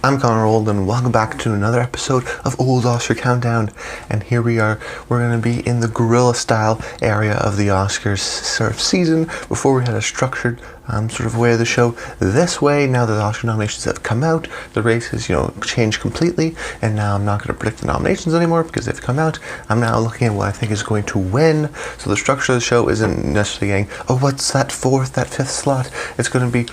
I'm Connor Old, and welcome back to another episode of Old Oscar Countdown. And here we are, we're going to be in the guerrilla style area of the Oscars sort of season before we had a structured sort of way of the show this way. Now that the Oscar nominations have come out, the race has, changed completely, and now I'm not going to predict the nominations anymore because they've come out. I'm now looking at what I think is going to win. So the structure of the show isn't necessarily getting, oh, what's that fourth, that fifth slot? It's going to be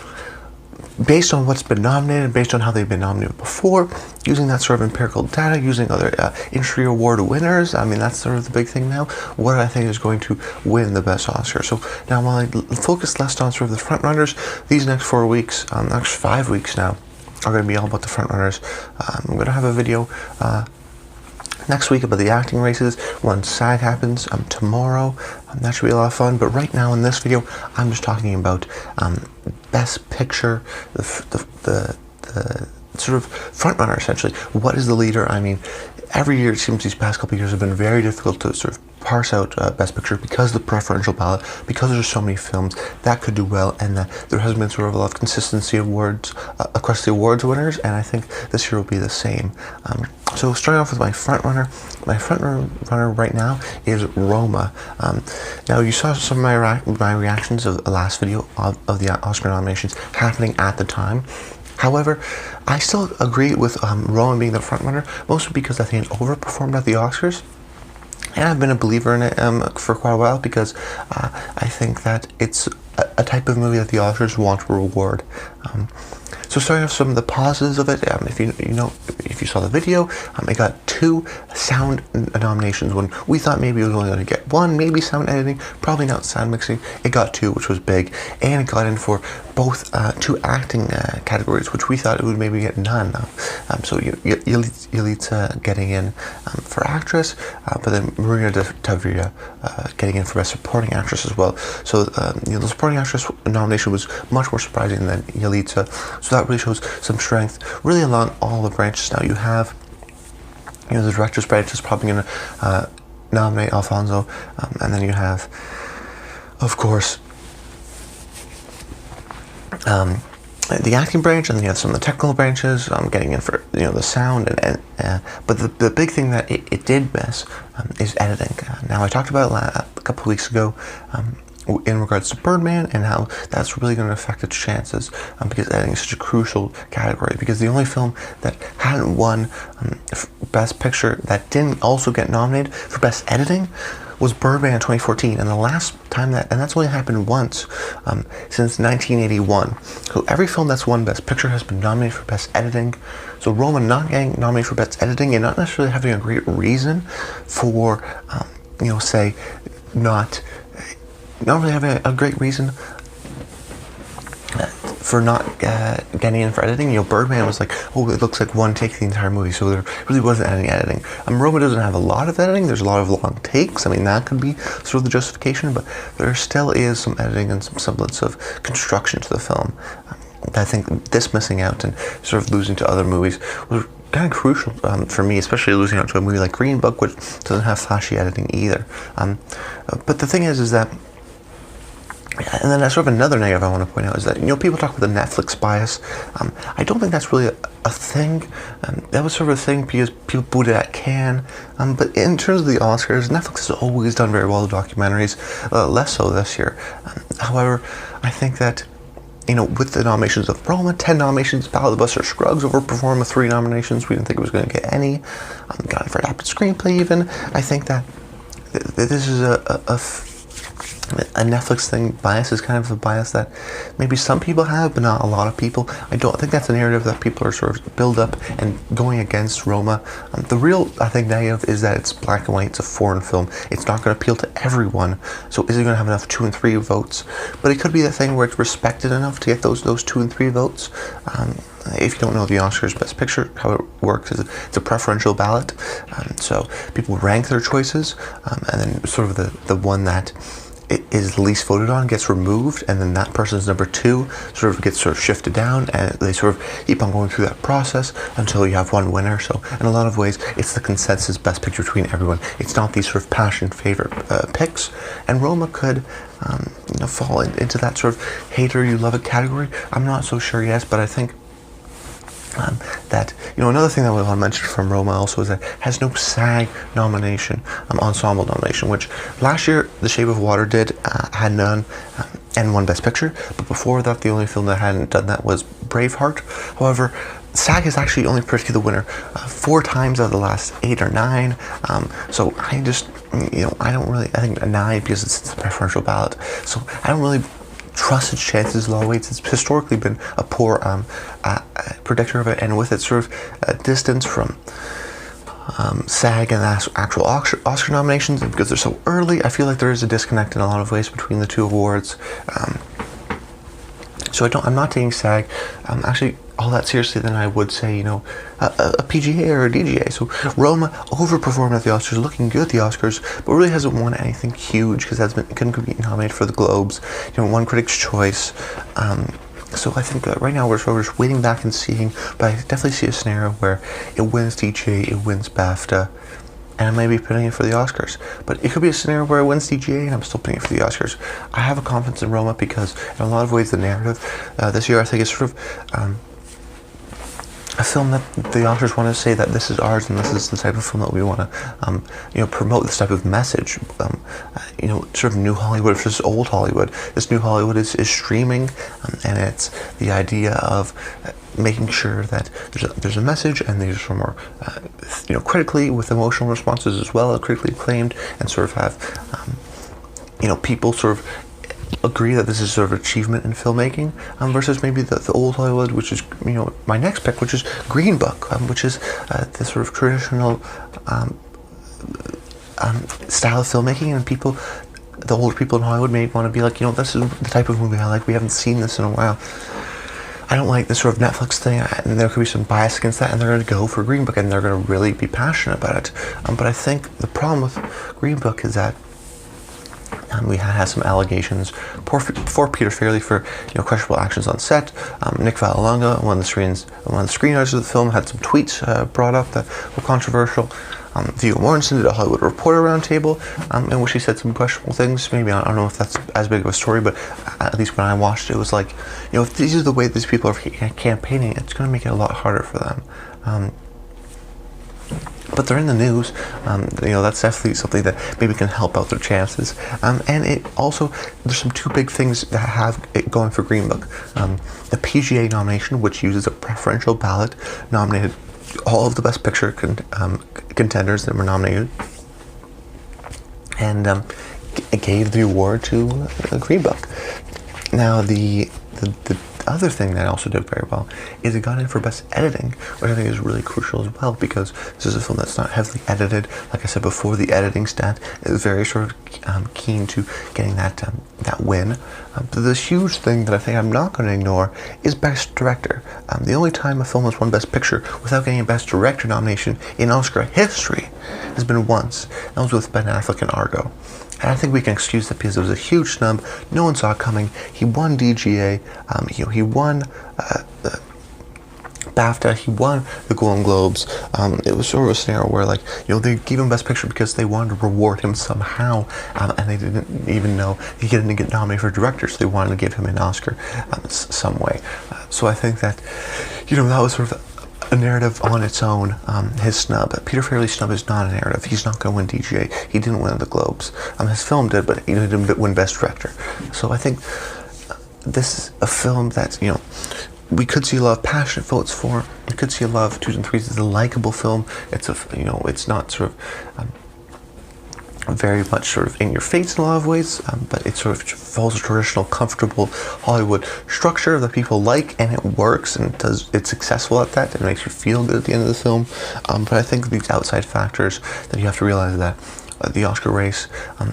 based on what's been nominated, based on how they've been nominated before, using that sort of empirical data, using other industry award winners. I mean, that's sort of the big thing now. What I think is going to win the best Oscar. So now, while I focus less on sort of the front runners, these next 4 weeks, next 5 weeks now, are going to be all about the front runners. I'm going to have a video next week about the acting races when SAG happens tomorrow. That should be a lot of fun. But right now in this video, I'm just talking about Best Picture, the sort of front runner essentially. What is the leader? I mean, every year it seems these past couple of years have been very difficult to sort of parse out Best Picture because of the preferential ballot, because there's so many films that could do well, and that there has been sort of a lot of consistency of awards across the awards winners, and I think this year will be the same. So starting off with my front runner right now is Roma. Now you saw some of my reactions of the last video of the Oscar nominations happening at the time. However, I still agree with Roma being the front runner, mostly because I think it overperformed at the Oscars. And I've been a believer in it for quite a while because I think that it's a type of movie that the Oscars want to reward. So starting off some of the positives of it, if you saw the video, it got 2 sound nominations when we thought maybe it was only going to get 1, maybe sound editing, probably not sound mixing. It got 2, which was big, and it got in for both 2 acting categories, which we thought it would maybe get none of. So Yalitza getting in for actress, but then Marina de Tavira getting in for best supporting actress as well. So the supporting actress nomination was much more surprising than Yalitza. So that really shows some strength really along all the branches. Now you have the director's branch is probably going to nominate Alfonso, and then you have, of course, the acting branch, and then you have some of the technical branches getting in for the sound, but the big thing that it did miss is editing. Now I talked about it a couple of weeks ago in regards to Birdman and how that's really going to affect its chances because editing is such a crucial category, because the only film that hadn't won Best Picture that didn't also get nominated for Best Editing was Birdman in 2014, and the last time and that's only happened once since 1981. So every film that's won Best Picture has been nominated for Best Editing. So Roma not getting nominated for Best Editing and not necessarily having a great reason for, say, not really having a great reason for not getting in for editing. Birdman was like, oh, it looks like one take the entire movie, so there really wasn't any editing. Roma doesn't have a lot of editing. There's a lot of long takes. I mean, that could be sort of the justification, but there still is some editing and some semblance of construction to the film. I think this missing out and sort of losing to other movies was kind of crucial for me, especially losing out to a movie like Green Book, which doesn't have flashy editing either. But the thing is that, and then that's sort of another negative I want to point out, is that people talk about the Netflix bias. I don't think that's really a thing. That was sort of a thing because people booed it at Cannes. But in terms of the Oscars, Netflix has always done very well with documentaries, less so this year. However, I think that with the nominations of Roma, 10 nominations, Ballad of Buster Scruggs overperformed with 3 nominations. We didn't think it was going to get any. Got it for adapted screenplay even. I think that this is a Netflix thing. Bias is kind of a bias that maybe some people have, but not a lot of people. I don't think that's a narrative that people are sort of build up and going against Roma. The real, I think, negative is that it's black and white. It's a foreign film. It's not going to appeal to everyone. So is it going to have enough 2 and 3 votes? But it could be the thing where it's respected enough to get those 2 and 3 votes. If you don't know the Oscars Best Picture, how it works is it's a preferential ballot. So people rank their choices, and then sort of the one that is least voted on gets removed, and then that person's number 2 sort of gets shifted down, and they sort of keep on going through that process until you have one winner. So in a lot of ways, it's the consensus Best Picture between everyone. It's not these sort of passion favorite picks, and Roma could fall into that sort of hater you love it category. I'm not so sure yet, but I think that, another thing that we want to mention from Roma also is that it has no SAG nomination, ensemble nomination, which last year The Shape of Water had none, and won Best Picture, but before that the only film that hadn't done that was Braveheart. However, SAG has actually only predicted the winner 4 times out of the last 8 or 9. So I just, I think a 9 because it's a preferential ballot. So I don't really trust its chances as weights. It's historically been a poor predictor of it, and with its sort of distance from SAG and the actual Oscar nominations, and because they're so early, I feel like there is a disconnect in a lot of ways between the two awards. So I'm not taking SAG actually all that seriously than I would say, a PGA or a DGA. So Roma overperformed at the Oscars, looking good at the Oscars, but really hasn't won anything huge because couldn't be nominated for the Globes. Won Critics' Choice. So I think that right now we're sort of just waiting back and seeing, but I definitely see a scenario where it wins DGA, it wins BAFTA, and I may be putting it for the Oscars. But it could be a scenario where it wins DGA and I'm still putting it for the Oscars. I have a confidence in Roma because in a lot of ways the narrative this year I think is sort of a film that the Oscars want to say that this is ours and this is the type of film that we want to promote this type of message. Sort of new Hollywood versus old Hollywood. This new Hollywood is streaming, and it's the idea of making sure that there's a message, and these are more critically with emotional responses as well, critically acclaimed, and sort of have people sort of agree that this is sort of achievement in filmmaking, versus maybe the old Hollywood, which is my next pick, which is Green Book, which is the sort of traditional style of filmmaking, and the older people in Hollywood may want to be like, this is the type of movie I like. We haven't seen this in a while. I don't like this sort of Netflix thing, and there could be some bias against that, and they're going to go for Green Book, and they're going to really be passionate about it. But I think the problem with Green Book is that we had some allegations for Peter Farrelly for questionable actions on set. Nick Vallelonga, one of the screenwriters of the film, had some tweets brought up that were controversial. Viggo Mortensen did a Hollywood Reporter roundtable in which he said some questionable things. Maybe I don't know if that's as big of a story, but at least when I watched it, it was like, if these are the way these people are campaigning, it's going to make it a lot harder for them. But they're in the news. That's definitely something that maybe can help out their chances. And it also, there's some 2 big things that have it going for Green Book. The PGA nomination, which uses a preferential ballot, nominated all of the Best Picture contenders that were nominated, and gave the award to Green Book. Now, the other thing that also did very well is it got in for Best Editing, which I think is really crucial as well, because this is a film that's not heavily edited. Like I said before, the editing stat is very sort of keen to getting that win. But this huge thing that I think I'm not going to ignore is Best Director. The only time a film has won Best Picture without getting a Best Director nomination in Oscar history has been once. That was with Ben Affleck in Argo. And I think we can excuse that because it was a huge snub. No one saw it coming. He won DGA. He won BAFTA. He won the Golden Globes. It was sort of a scenario where, they gave him Best Picture because they wanted to reward him somehow, and they didn't even know he didn't get nominated for director, so they wanted to give him an Oscar some way. So I think that, that was sort of a narrative on its own. His snub, Peter Farrelly's snub, is not a narrative. He's not going to win DGA. He didn't win the Globes. His film did, but he didn't win Best Director. So I think this is a film that we could see a lot of passionate votes for. We could see a lot of 2s and 3s. It's a likable film. It's it's not sort of very much sort of in your face in a lot of ways, but it sort of follows a traditional, comfortable Hollywood structure that people like, and it works, and it's successful at that. It makes you feel good at the end of the film. But I think these outside factors that you have to realize that the Oscar race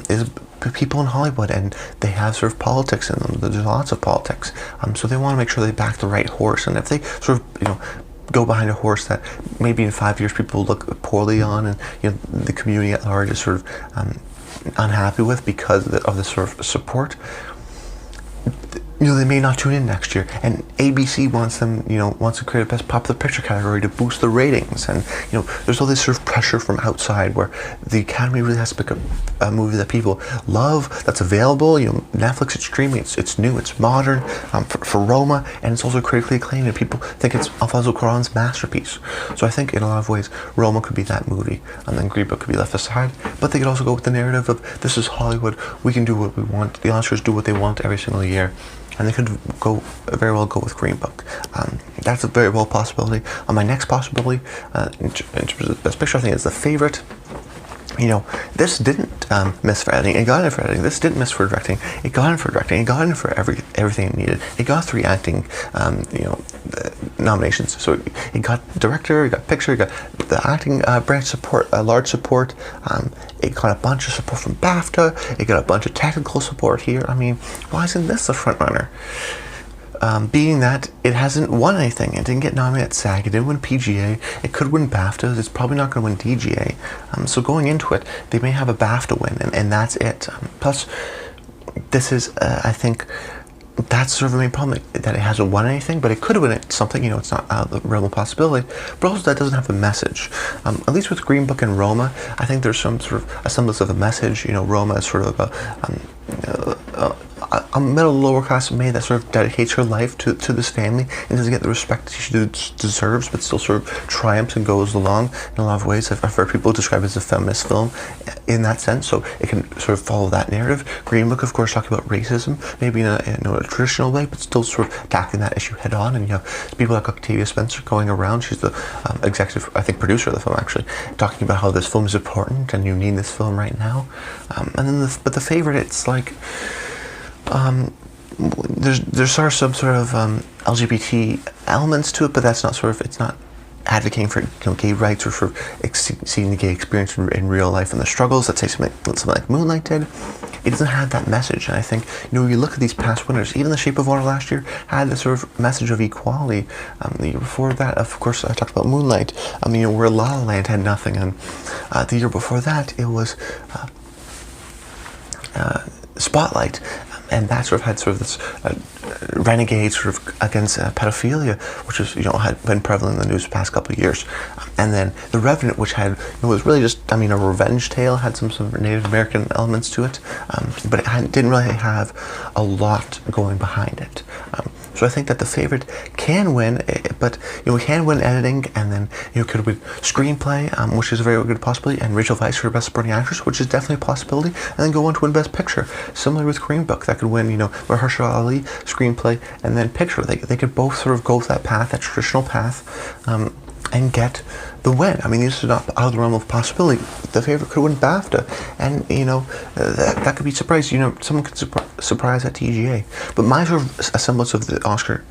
is people in Hollywood, and they have sort of politics in them. There's lots of politics, so they want to make sure they back the right horse. And if they sort of go behind a horse that maybe in 5 years people look poorly on, and the community at large is sort of unhappy with because of the sort of support, they may not tune in next year, and ABC wants to create a best popular picture category to boost the ratings, and there's all this sort of pressure from outside where the Academy really has to pick a movie that people love, that's available. Netflix, it's streaming, it's new, it's modern, for Roma, and it's also critically acclaimed, and people think it's Alfonso Cuarón's masterpiece. So I think in a lot of ways Roma could be that movie, and then Green Book could be left aside, but they could also go with the narrative of this is Hollywood, we can do what we want, the Oscars do what they want every single year. And they could very well go with Green Book. That's a very well possibility. My next possibility, in terms of Best Picture, I think is The Favorite. This didn't miss for editing. It got in for editing. This didn't miss for directing. It got in for directing. It got in for everything it needed. It got 3 acting, nominations. So it got director, it got picture, it got the acting branch support, large support. It got a bunch of support from BAFTA. It got a bunch of technical support here. I mean, why isn't this the front runner? Being that it hasn't won anything. It didn't get nominated at SAG. It didn't win PGA. It could win BAFTA. It's probably not going to win DGA. So going into it, they may have a BAFTA win, and that's it. Plus, this is, I think, that's sort of the main problem, that it hasn't won anything, but it could win something. It's not out of the realm of possibility. But also that doesn't have a message. At least with Green Book and Roma, I think there's some sort of a semblance of a message. Roma is sort of a middle lower class maid that sort of dedicates her life to this family and doesn't get the respect she deserves, but still sort of triumphs and goes along in a lot of ways. I've heard people describe it as a feminist film in that sense, so it can sort of follow that narrative. Green Book, of course, talking about racism, maybe in a traditional way, but still sort of tackling that issue head on. And you have people like Octavia Spencer going around. She's the executive, I think, producer of the film, actually, talking about how this film is important and you need this film right now. And then, but The Favorite, it's like, there's some sort of LGBT elements to it, but that's not it's not advocating for gay rights or for seeing the gay experience in real life and the struggles that say something like Moonlight did. It doesn't have that message, and I think you look at these past winners. Even The Shape of Water last year had this sort of message of equality. The year before that, of course, I talked about Moonlight. Where La La Land had nothing, and the year before that it was Spotlight. And that sort of had this renegade sort of against pedophilia, which is had been prevalent in the news the past couple of years. And then The Revenant, which had was really just a revenge tale, had some sort of Native American elements to it, but it didn't really have a lot going behind it. So I think that The Favorite can win, but we can win editing, and then could win screenplay, which is a very good possibility, and Rachel Weisz for Best Supporting Actress, which is definitely a possibility, and then go on to win Best Picture. Similar with Green Book, that could win Mahershala Ali screenplay and then picture. They could both sort of go that path, that traditional path, and get the win. These are not out of the realm of possibility. The Favorite could win BAFTA, and that could be surprised. Someone could surprise at TGA. But my sort of a semblance of the Oscar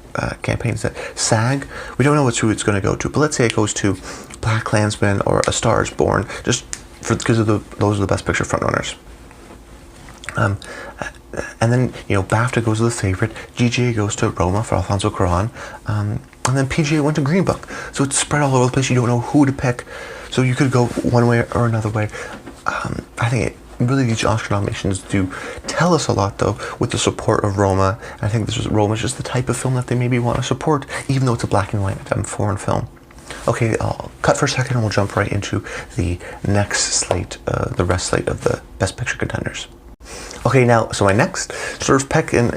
campaign is that SAG, we don't know who it's going to go to, but let's say it goes to BlacKkKlansman or A Star Is Born, just because of those are the Best Picture frontrunners. And then BAFTA goes to The Favorite, GGA goes to Roma for Alfonso Cuarón, and then PGA went to Green Book. So it's spread all over the place. You don't know who to pick, so you could go one way or another way. I think really these Oscar nominations do tell us a lot, though, with the support of Roma. I think Roma is just the type of film that they maybe want to support, even though it's a black and white foreign film. Okay, I'll cut for a second and we'll jump right into the next slate, the rest slate of the Best Picture contenders. Okay, now, so my next sort of pick and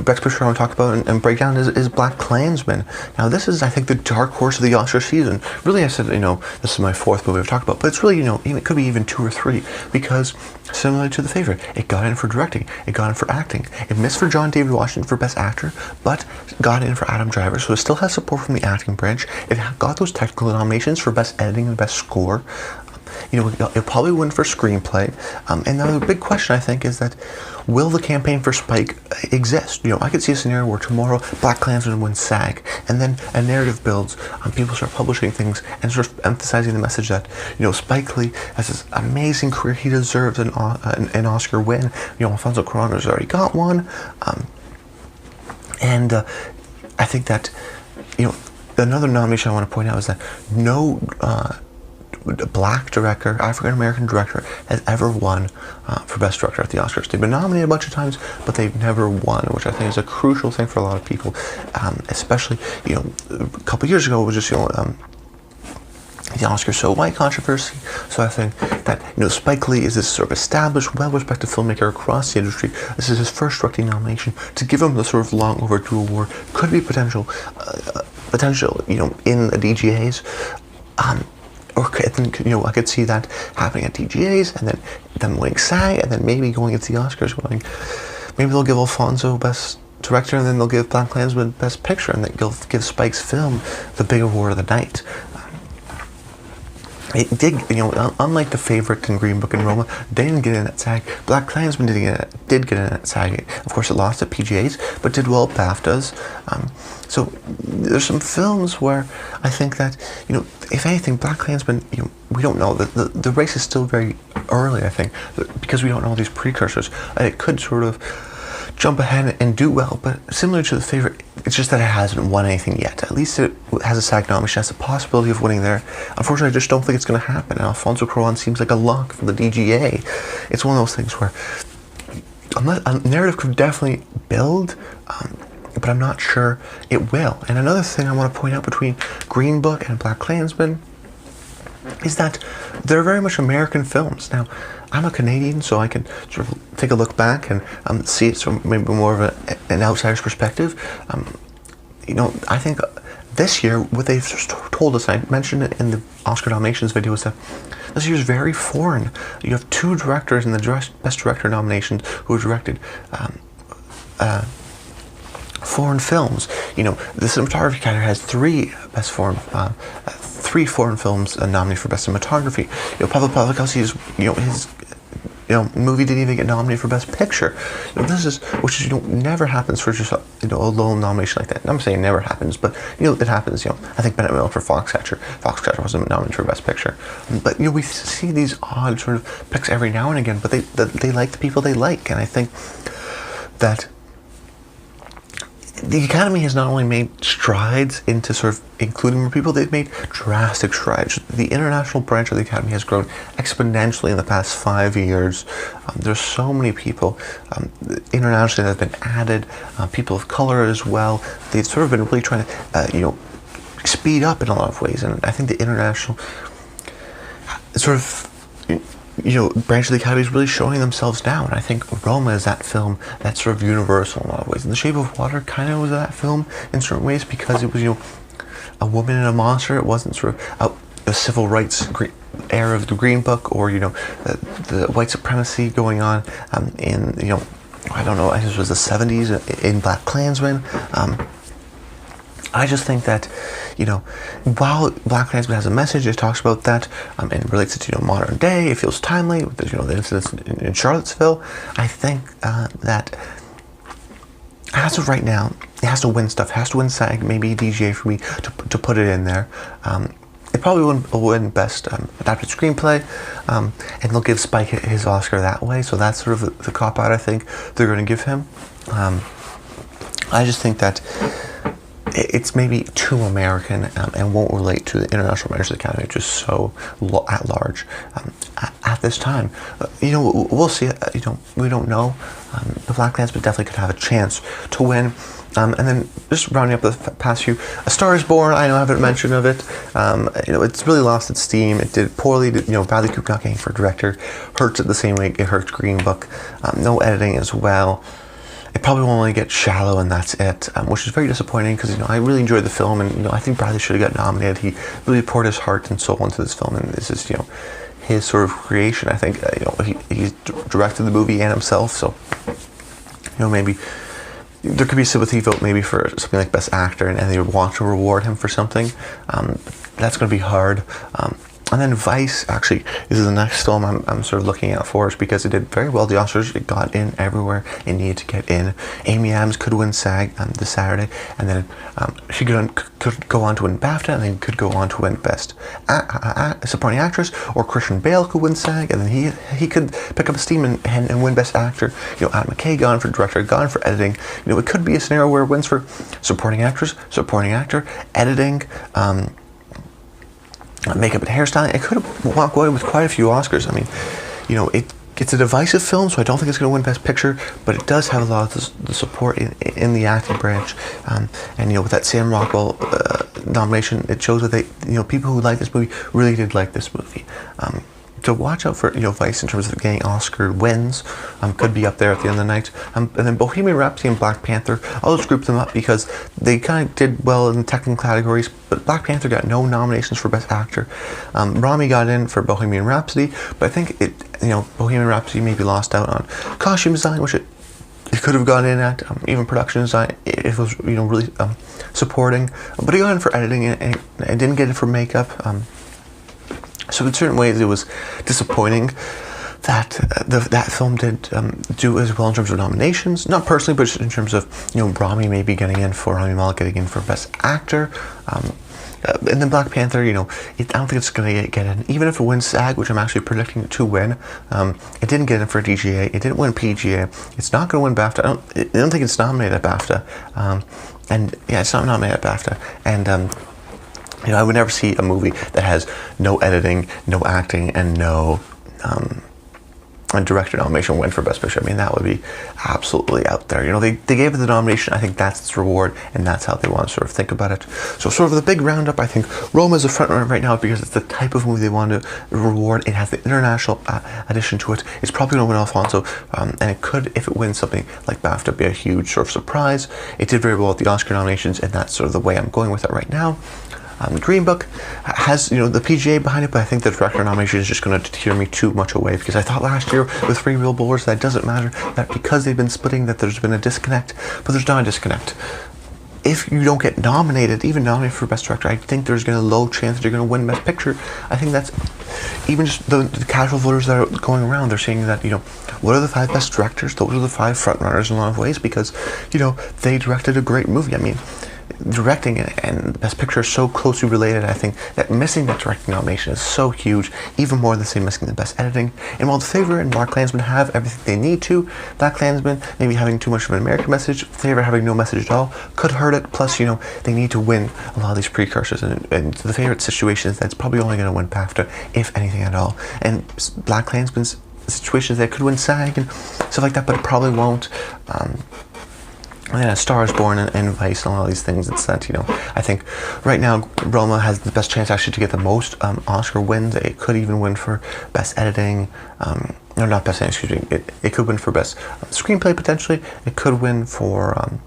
Best Picture I want to talk about and break down is BlacKkKlansman. Now, this is, I think, the dark horse of the Oscar season. Really, I said, this is my 4th movie I've talked about, but it's really, it could be even 2 or 3, because similar to The Favorite, it got in for directing, it got in for acting, it missed for John David Washington for Best Actor, but got in for Adam Driver, so it still has support from the acting branch. It got those technical nominations for Best Editing and Best Score. It probably win for screenplay. And now the big question, I think, is that will the campaign for Spike exist? I could see a scenario where tomorrow BlacKkKlansman wins SAG, and then a narrative builds. People start publishing things and sort of emphasizing the message that Spike Lee has this amazing career. He deserves an Oscar win. Alfonso Cuarón has already got one, and I think that another nomination I want to point out is that no black director, African-American director, has ever won for Best Director at the Oscars. They've been nominated a bunch of times, but they've never won, which I think is a crucial thing for a lot of people, especially, a couple years ago, it was just, the Oscars so white controversy. So I think that Spike Lee is this sort of established, well-respected filmmaker across the industry. This is his first directing nomination. To give him the sort of long overdue award could be potential, in the DGAs. Or I could see that happening at DGAs, and then them winning SAG, and then maybe going into the Oscars, maybe they'll give Alfonso Best Director, and then they'll give BlacKkKlansman Best Picture, and then they'll give Spike's film the big award of the night. It did, unlike The Favorite and Green Book and Roma, they didn't get in at SAG. BlacKkKlansman did get in at SAG. Of course, it lost at PGAs, but did well at BAFTAs. So there's some films where I think that, if anything, BlacKkKlansman, we don't know. The race is still very early, I think, because we don't know these precursors. It could sort of jump ahead and do well, but similar to The Favorite, it's just that it hasn't won anything yet. At least it has a SAG nomination, has the possibility of winning there. Unfortunately, I just don't think it's going to happen. Alfonso Cuarón seems like a lock for the DGA. It's one of those things where a narrative could definitely build, but I'm not sure it will. And another thing I want to point out between Green Book and BlacKkKlansman is that they're very much American films. Now, I'm a Canadian, so I can sort of take a look back and see it from maybe more of an outsider's perspective. I think this year, what they've told us, I mentioned it in the Oscar nominations video, is that this year's very foreign. You have two directors in the Best Director nominations who have directed foreign films. The cinematography category has three foreign films nominated for Best Cinematography. Paweł Pawlikowski's, his movie didn't even get nominated for Best Picture. Which never happens for just a lone nomination like that. And I'm saying never happens, but it happens. I think Bennett Miller for Foxcatcher. Foxcatcher wasn't nominated for Best Picture, but we see these odd sort of picks every now and again. But they like the people they like, and I think that the Academy has not only made strides into sort of including more people, they've made drastic strides. The international branch of the Academy has grown exponentially in the past 5 years. There's so many people internationally that have been added, people of color as well. They've sort of been really trying to, speed up in a lot of ways. And I think the international sort of branch of the Academy is really showing themselves now, and I think Roma is that film that's sort of universal in a lot of ways. And The Shape of Water kind of was that film in certain ways because it was, a woman and a monster. It wasn't sort of a civil rights era of the Green Book, or the white supremacy going on in I don't know, I guess it was the 70s in BlacKkKlansman. I just think that, while BlacKkKlansman has a message, it talks about that and relates it to modern day. It feels timely with the incidents in Charlottesville. I think that as of right now, it has to win stuff. It has to win SAG, maybe DGA for me to put it in there. It probably will win Best Adapted Screenplay, and they'll give Spike his Oscar that way. So that's sort of the cop-out I think they're going to give him. I just think that it's maybe too American and won't relate to the international branch of the Academy, which is so at large at this time. We'll see. We don't know. The BlacKkKlansman definitely could have a chance to win. And then just rounding up the past few, A Star Is Born. I know I haven't mentioned of it. It's really lost its steam. It did poorly. Bradley Cooper not getting for director hurts it the same way it hurts Green Book. No editing as well. It probably will only get shallow, and that's it, which is very disappointing because I really enjoyed the film, and I think Bradley should have got nominated. He really poured his heart and soul into this film, and this is his sort of creation. I think he's directed the movie and himself, so maybe there could be a sympathy vote maybe for something like Best Actor, and they would want to reward him for something. That's going to be hard. And then Vice, actually, is the next film I'm sort of looking out for, because it did very well at the Oscars. It got in everywhere it needed to get in. Amy Adams could win SAG this Saturday, and then she could go on to win BAFTA, and then could go on to win Best Supporting Actress, or Christian Bale could win SAG, and then he could pick up steam and win Best Actor. Adam McKay gone for director, gone for editing. It could be a scenario where it wins for Supporting Actress, Supporting Actor, editing. makeup and hairstyling. It could have walked away with quite a few Oscars. I mean, it's a divisive film, so I don't think it's going to win Best Picture, but it does have a lot of the support in the acting branch. And with that Sam Rockwell nomination, it shows that people who like this movie really did like this movie. So watch out for Vice in terms of getting Oscar wins. Could be up there at the end of the night. And then Bohemian Rhapsody and Black Panther, I'll just group them up because they kind of did well in the technical categories, but Black Panther got no nominations for Best Actor. Rami got in for Bohemian Rhapsody, but I think Bohemian Rhapsody maybe lost out on costume design, which it could have gone in at, even production design if it was really supporting. But it got in for editing and it didn't get in for makeup. So in certain ways, it was disappointing that that film did do as well in terms of nominations. Not personally, but just in terms of Rami Malek getting in for Best Actor. And then Black Panther, I don't think it's going to get in. Even if it wins SAG, which I'm actually predicting it to win, it didn't get in for DGA. It didn't win PGA. It's not going to win BAFTA. I don't think it's nominated at BAFTA. It's not nominated at BAFTA. And I would never see a movie that has no editing, no acting, and no director nomination win for Best Picture. I mean, that would be absolutely out there. They gave it the nomination. I think that's its reward, and that's how they want to sort of think about it. So sort of the big roundup, I think Roma is a front runner right now because it's the type of movie they want to reward. It has the international addition to it. It's probably going to win Alfonso, and it could, if it wins something like BAFTA, be a huge sort of surprise. It did very well at the Oscar nominations, and that's sort of the way I'm going with it right now. Green Book has, the PGA behind it, but I think the director nomination is just going to tear me too much away because I thought last year with Free Will Bowlers that it doesn't matter, that because they've been splitting that there's been a disconnect, but there's not a disconnect. If you don't get nominated, even nominated for Best Director, I think there's going to be a low chance that you're going to win Best Picture. I think that's even just the casual voters that are going around. They're saying that, what are the 5 best directors? Those are the 5 front runners in a lot of ways because, they directed a great movie. I mean, directing and Best Picture are so closely related. I think that missing that directing nomination is so huge, even more than say missing the Best Editing. And while The Favourite and BlacKkKlansman have everything they need to, BlacKkKlansman maybe having too much of an American message, Favourite having no message at all, could hurt it. Plus, they need to win a lot of these precursors. And The Favourite situation is that's probably only going to win BAFTA, if anything at all. And BlacKkKlansman's situations that could win SAG and stuff like that, but it probably won't. Star is Born and Vice and all these things. It's that, I think right now Roma has the best chance actually to get the most Oscar wins. It could even win for Best Editing. No, not Best Editing, excuse me. It could win for Best Screenplay potentially. It could win for,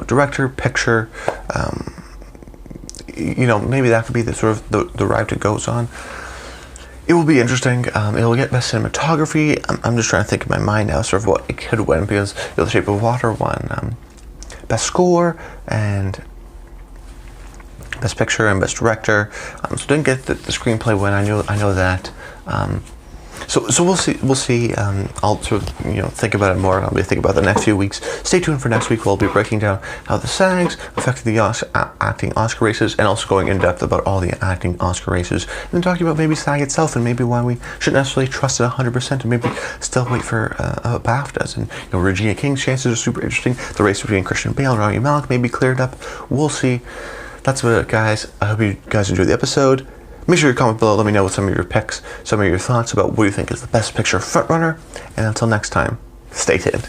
Director, Picture. Maybe that could be the sort of the route it goes on. It will be interesting. It will get Best Cinematography. I'm just trying to think in my mind now sort of what it could win because The Shape of Water won Best Score and Best Picture and Best Director. So didn't get the screenplay win. I know that. So we'll see. I'll sort of think about it more. I'll be thinking about the next few weeks. Stay tuned for next week. We'll be breaking down how the SAGs affected the acting Oscar races, and also going in depth about all the acting Oscar races, and then talking about maybe SAG itself and maybe why we shouldn't necessarily trust it 100%, and maybe still wait for BAFTAs. And Regina King's chances are super interesting. The race between Christian Bale and Rami Malek may be cleared up. We'll see. That's about it, guys. I hope you guys enjoyed the episode. Make sure you comment below, let me know what some of your picks, some of your thoughts about what you think is the Best Picture frontrunner. And until next time, stay tuned.